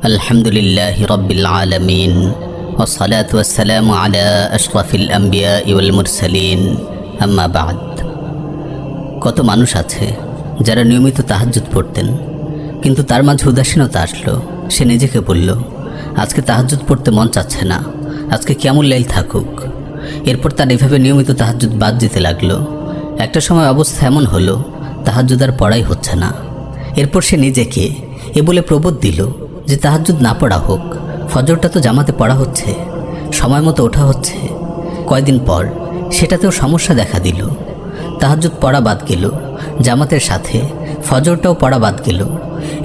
আলহামদুলিল্লাহি রাব্বিল আলামিন ওয়াসসালাতু ওয়াসসালামু আলা আশরাফিল আম্বিয়া ওয়াল মুরসালিন আম্মা বা'দ। কত মানুষ আছে যারা নিয়মিত তাহাজ্জুদ পড়তেন, কিন্তু তার মাঝে উদাসীনতা আসলো। সে নিজেকে বলল, আজকে তাহাজ্জুদ পড়তে মন চাচ্ছে না, আজকে কিয়ামুল লাইল থাকুক। এরপর তার এভাবে নিয়মিত তাহাজ্জুদ বাদ দিতে লাগলো। একটা সময় অবস্থা এমন হলো, তাহাজ্জুদ আর পড়াই হচ্ছে না। এরপর সে নিজেকে এ বলে প্রবোধ দিল যে তাহাজ্জুদ না পড়া হোক, ফজরটা তো জামাতে পড়া হচ্ছে, সময় মতো ওঠা হচ্ছে। কয়দিন পর সেটাতেও সমস্যা দেখা দিল। তাহাজ্জুদ পড়া বাদ গেল, জামাতের সাথে ফজরটাও পড়া বাদ গেল।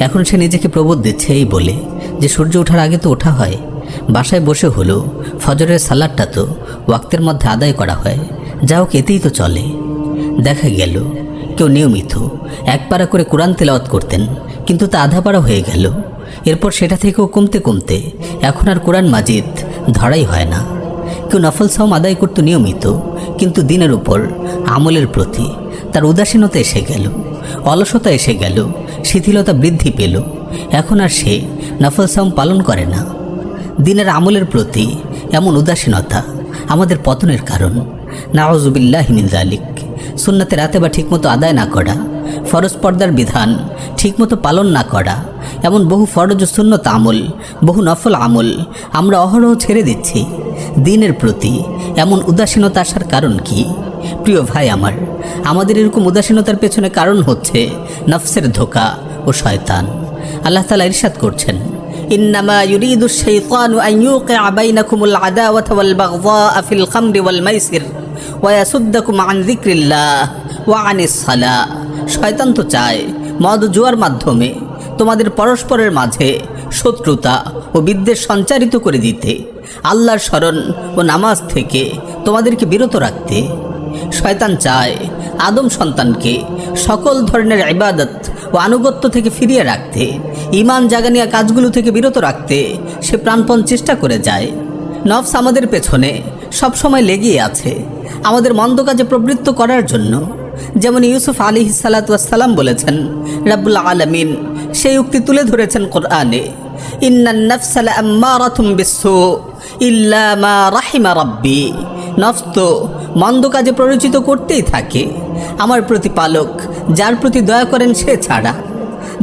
এখন সে নিজেকে প্রবোধ দিচ্ছে এই বলে যে সূর্য ওঠার আগে তো ওঠা হয়, বাসায় বসে হলো ফজরের সালাদটা তো ওয়াক্তের মধ্যে আদায় করা হয়, যা হোক এতেই তো চলে। দেখা গেল কেউ নিয়মিত এক পারা করে কোরআন তেলাওয়াত করতেন, কিন্তু তা আধা পারা হয়ে গেল। এরপর সেটা থেকেও কমতে কমতে এখন আর কোরআন মাজিদ ধরাই হয় না। কেউ নফল সাওম আদায় করত নিয়মিত, কিন্তু দিনের উপর আমলের প্রতি তার উদাসীনতা এসে গেল, অলসতা এসে গেল, শিথিলতা বৃদ্ধি পেল। এখন আর সে নফল সাওম পালন করে না। দিনের আমলের প্রতি এমন উদাসীনতা আমাদের পতনের কারণ। নাউযুবিল্লাহি মিন যালিক। সুন্নাতে রাতে বা ঠিকমতো আদায় না করা, ফরজ পর্দার বিধান ঠিকমতো পালন না করা, এমন বহু ফরজ ও সুন্নত আমল, বহু নফল আমল আমরা অহরহ ছেড়ে দিচ্ছি। দিনের প্রতি এমন উদাসীনতা আসার কারণ কি? প্রিয় ভাই আমার, আমাদের এরকম উদাসীনতার পেছনে কারণ হচ্ছে নফসের ধোঁকা ও শয়তান। আল্লাহ তাআলা ইরশাদ করছেন, ইন্নামা ইউরিদু শাইতানু আন ইউকিআ বাইনাকুমুল আদাওয়াতা ওয়াল বাগযাআ ফিল খামরি ওয়াল মাইসির ওয়া ইয়াসুদ্দাকুম আন যিকরিল্লাহ ওয়া আনিস সালাহ। শয়তান তো চায় মদ জুয়ার মাধ্যমে তোমাদের পরস্পরের মাঝে শত্রুতা ও বিদ্বেষ সঞ্চারিত করে দিতে, আল্লাহর স্মরণ ও নামাজ থেকে তোমাদেরকে বিরত রাখতে। শয়তান চায় আদম সন্তানকে সকল ধরনের ইবাদত ও আনুগত্য থেকে ফিরিয়ে রাখতে, ঈমান জাগানিয়া কাজগুলো থেকে বিরত রাখতে সে প্রাণপণ চেষ্টা করে যায়। নফস আমাদের পেছনে সবসময় লেগেই আছে আমাদের মন্দ কাজে প্রবৃত্ত করার জন্য। যেমন ইউসুফ আলাইহিস সালাতু ওয়াস সালাম বলেছেন, রাব্বুল আলামিন সেই উক্তি তুলে ধরেছেন কোরআনে, ইন্নান নাফসা লাআম্মারাতুম বিসসু ইল্লা মা রাহিমা রাব্বি। নফস তো মন্দ কাজে প্ররোচিত করতেই থাকে, আমার প্রতিপালক যার প্রতি দয়া করেন সে ছাড়া।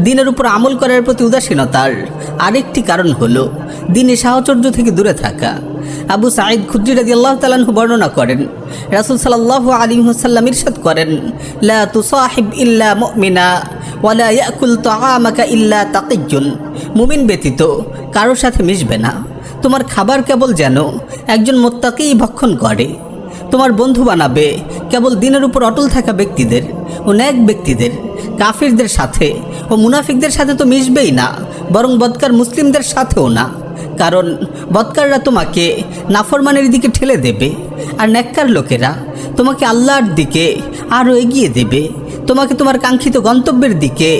দিনের উপর আমল করার প্রতি উদাসীনতার আরেকটি কারণ হলো দিনে সাহচর্য থেকে দূরে থাকা। আবু সাঈদ খুদরি রাদিয়াল্লাহু তাআলা আনহু বর্ণনা করেন, রাসূল সাল্লাল্লাহু আলাইহি ওয়াসাল্লাম ইরশাদ করেন, লা তুসাহিব ইল্লা মুমিনা ওয়া লা ইয়াকুল তাআমাকা ইল্লা তাকিয়্যুন। মুমিন ব্যতীত কারোর সাথে মিশবে না, তোমার খাবার কেবল যেন একজন মুত্তাকী ভক্ষণ করে। তোমার বন্ধু বানাবে কেবল দিনের উপর অটল থাকা ব্যক্তিদের ও নেক ব্যক্তিদের। কাফিরদের সাথে ও মুনাফিকদের সাথে তো মিশবেই না, বরং বদকার মুসলিমদের সাথেও না, কারণ বদকাররা তোমাকে নাফরমানের দিকে ঠেলে দেবে, আর নেককার লোকেরা তোমাকে আল্লাহর দিকে আরও এগিয়ে দেবে, তোমাকে তোমার কাঙ্ক্ষিত গন্তব্যের দিকে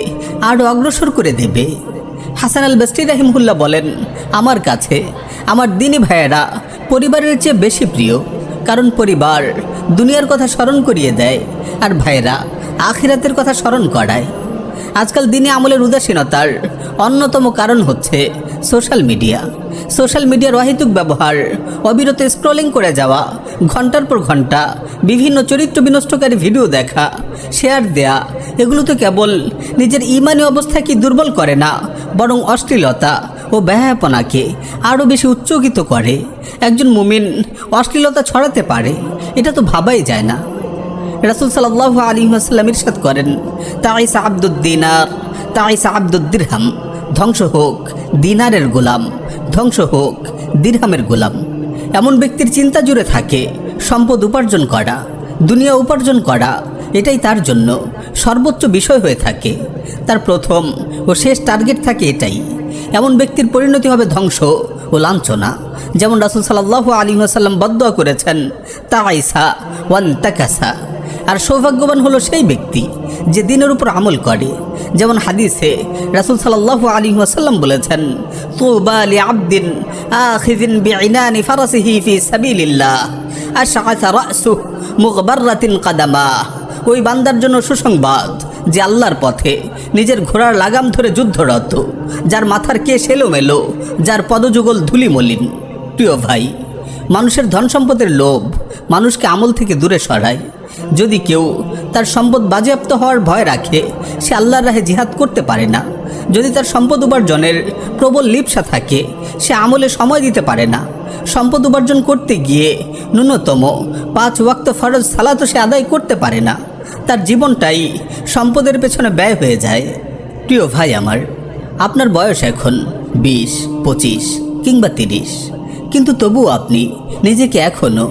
আরও অগ্রসর করে দেবে। হাসান আল বসরি রাহিমাহুল্লাহ বলেন, আমার কাছে আমার দিনী ভাইয়েরা পরিবারের চেয়ে বেশি প্রিয়, কারণ পরিবার দুনিয়ার কথা স্মরণ করিয়ে দেয়, আর ভাইয়েরা আখিরাতের কথা স্মরণ করায়। আজকাল দিনে আমলের উদাসীনতার অন্যতম কারণ হচ্ছে সোশ্যাল মিডিয়া। সোশ্যাল মিডিয়ার অহেতুক ব্যবহার, অবিরত স্ক্রলিং করে যাওয়া, ঘন্টার পর ঘন্টা বিভিন্ন চরিত্র বিনষ্টকারী ভিডিও দেখা, শেয়ার দেয়া, এগুলো তো কেবল নিজের ঈমানি অবস্থাকে দুর্বল করে না, বরং অশ্লীলতা ও বেহায়াপনাকে আরও বেশি উচ্চকিত করে। একজন মুমিন অশ্লীলতা ছড়াতে পারে, এটা তো ভাবাই যায় না। রাসূল সাল্লাল্লাহু আলাইহি ওয়াসাল্লাম ইরশাদ করেন, তাইসা আব্দুদ দিনার তাইসা আব্দুদ দিরহাম। ধ্বংস হোক দিনারের গোলাম, ধ্বংস হোক দিরহামের গোলাম। এমন ব্যক্তির চিন্তা জুড়ে থাকে সম্পদ উপার্জন করা, দুনিয়া উপার্জন করা, এটাই তার জন্য সর্বোচ্চ বিষয় হয়ে থাকে। তার প্রথম ও শেষ টার্গেট থাকে এটাই। এমন ব্যক্তির পরিণতি হবে ধ্বংস ও লাঞ্ছনা। যেমন রাসূল সাল্লাল্লাহু আলাইহি ওয়াসাল্লাম বদদুয়া করেছেন, তাইসা ওয়ান্তাকাসা। আর সৌভাগ্যবান হলো সেই ব্যক্তি যে দিনের উপর আমল করে। যেমন হাদিসে রাসূল সাল্লাল্লাহু আলাইহি ওয়াসাল্লাম বলেছেন, তুবা লিআবদিন আখিযিন বিইনানি ফারাসিহি ফি সাবিলিল্লাহ আশআসা রাসুহু মুগবাররাতিন কাদামা। ওই বান্দার জন্য সুসংবাদ যে আল্লাহর পথে নিজের ঘোড়ার লাগাম ধরে যুদ্ধরত, যার মাথার কেশ এলোমেলো, যার পদযুগল ধুলিমলিন। প্রিয় ভাই, মানুষের ধন সম্পদের লোভ মানুষকে আমল থেকে দূরে সরায়। যদি কেউ তার সম্পদ বাজেয়াপ্ত হওয়ার ভয় রাখে, সে আল্লাহর রাহে জিহাদ করতে পারে না। যদি তার সম্পদ উপার্জনের প্রবল লিপ্সা থাকে, সে আমলে সময় দিতে পারে না। সম্পদ উপার্জন করতে গিয়ে ন্যূনতম 5 ওয়াক্ত ফরজ সালাতও সে আদায় করতে পারে না। তার জীবনটাই সম্পদের পেছনে ব্যয় হয়ে যায়। প্রিয় ভাই আমার, আপনার বয়স এখন 20, 25 কিংবা 30, কিন্তু তবুও আপনি নিজেকে এখনও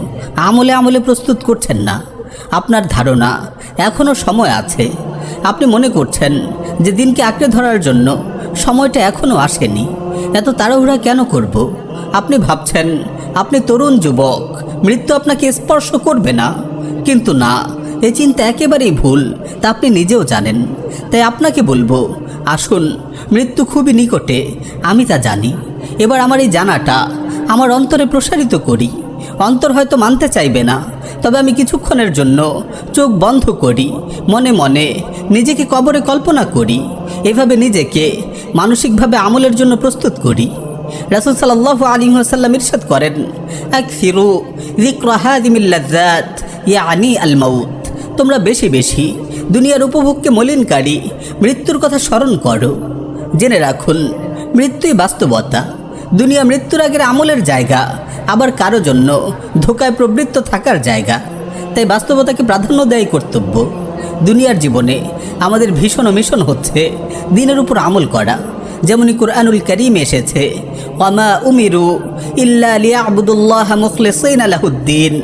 আমলে প্রস্তুত করছেন না। আপনার ধারণা এখনও সময় আছে। আপনি মনে করছেন যে দিনকে আঁকড়ে ধরার জন্য সময়টা এখনও আসেনি। এত তাড়াহুড়া কেন করব? আপনি ভাবছেন আপনি তরুণ যুবক, মৃত্যু আপনাকে স্পর্শ করবে না। কিন্তু না, এই চিন্তা একেবারেই ভুল, তা আপনি নিজেও জানেন। তাই আপনাকে বলবো, আসুন, মৃত্যু খুবই নিকটে, আমি তা জানি। এবার আমার এই জানাটা আমার অন্তরে প্রসারিত করি। অন্তর হয়তো মানতে চাইবে না, তবে আমি কিছুক্ষণের জন্য চোখ বন্ধ করি, মনে মনে নিজেকে কবরে কল্পনা করি। এভাবে নিজেকে মানসিকভাবে আমলের জন্য প্রস্তুত করি। রাসূল সাল্লাল্লাহু আলাইহি ওয়াসাল্লাম ইরশাদ করেন, আকসিরু যিকরা হাযিমিল লাযযাত ইয়ানি আল মাউত। তোমরা বেশি বেশি দুনিয়ার উপভোগকে মলিনকারী মৃত্যুর কথা স্মরণ করো। জেনে রাখুন, মৃত্যুই বাস্তবতা। দুনিয়া মৃত্যুর আগের আমলের জায়গা, আবার কারো জন্য ধোকায় প্রবৃত্ত থাকার জায়গা। তাই বাস্তবতাকে প্রাধান্য দেয় কর্তব্য। দুনিয়ার জীবনে আমাদের ভীষণ মিশন হচ্ছে দিনের উপর আমল করা। যেমনই কুরআনুল কারীমে এসেছে, ওয়ামা উমিরু ইল্লা লিয়াবুদুল্লাহা মুখলিসিনা লাহুদ্দিন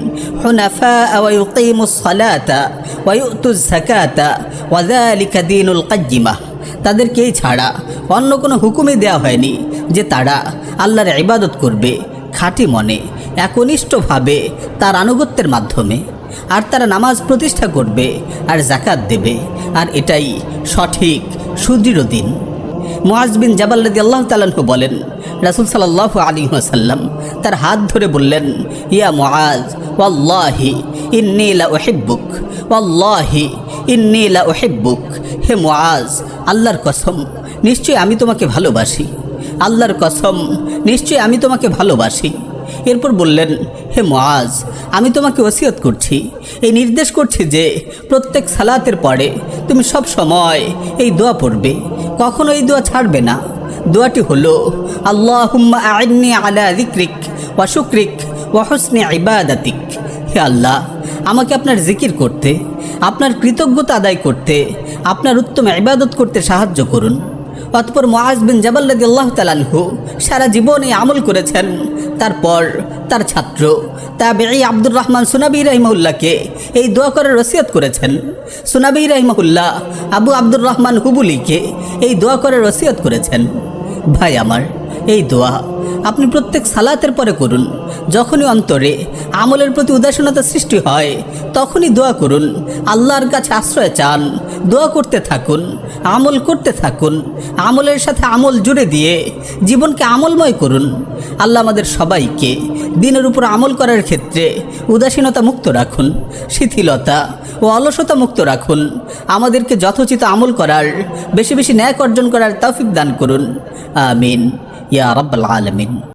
হুনাফা ওয়া ইউকিমুস সালাতা ওয়া ইউতুজ যাকাতা ওয়া যালিকা দীনুল কাইয়্যিমাহ। তাদেরকে ছাড়া অন্য কোনো হুকুমই দেওয়া হয়নি যে তারা আল্লাহর ইবাদত করবে খাঁটি মনে, একনিষ্ঠভাবে, তার আনুগত্যের মাধ্যমে। আর তারা নামাজ প্রতিষ্ঠা করবে আর যাকাত দেবে, আর এটাই সঠিক সুদৃঢ় দিন। মুআজ বিন জাবাল রাদিয়াল্লাহু তাআলা আনহু বলেন, রাসূল সাল্লাল্লাহু আলাইহি ওয়াসাল্লাম তার হাত ধরে বললেন, ইয়া মুআজ, ওয়াল্লাহি ইন্নী লা উহিব্বুক, ওয়াল্লাহি ইন্নী লা উহিব্বুক। হে মুআজ, আল্লাহর কসম, নিশ্চয়ই আমি তোমাকে ভালোবাসি। আল্লাহর কসম, নিশ্চয়ই আমি তোমাকে ভালোবাসি। এরপর বললেন, হে মুআজ, আমি তোমাকে ওসিয়ত করছি, এই নির্দেশ করছি যে প্রত্যেক সালাতের পরে তুমি সব সময় এই দোয়া পড়বে, কখনো এই দোয়া ছাড়বে না। দোয়াটি হলো, আল্লাহুম্মা আ'ইন্নি আলা যিকরিক ওয়া শুকরিক ওয়া হুসনি ইবাদাতিক। হে আল্লাহ, আমাকে আপনার জিকির করতে, আপনার কৃতজ্ঞতা আদায় করতে, আপনার উত্তম ইবাদত করতে সাহায্য করুন। অতঃপর মুআজ বিন জাবাল রাদিয়াল্লাহু তাআলা আনহু সারা জীবন এই আমল করেছেন। তারপর তার ছাত্র তাবেঈ আব্দুর রহমান সুনাবি রাহিমাহুল্লাহকে এই দোয়া করার ওসিয়ত করেছেন। সুনাবি রাহিমাহুল্লাহ আবু আব্দুর রহমান হুবুলিকে এই দোয়া করার ওসিয়ত করেছেন। ভাই আমার, এই দোয়া আপনি প্রত্যেক সালাতের পরে করুন। যখনই অন্তরে আমলের প্রতি উদাসীনতা সৃষ্টি হয়, তখনই দোয়া করুন, আল্লাহর কাছে আশ্রয় চান, দোয়া করতে থাকুন, আমল করতে থাকুন। আমলের সাথে আমল জুড়ে দিয়ে জীবনকে আমলময় করুন। আল্লাহ আমাদের সবাইকে দিনের উপর আমল করার ক্ষেত্রে উদাসীনতা মুক্ত রাখুন, শিথিলতা ও অলসতা মুক্ত রাখুন। আমাদেরকে যথোচিত আমল করার, বেশি বেশি ন্যাক অর্জন করার তৌফিক দান করুন। আমিন ইয়া রাব্বাল আলামিন।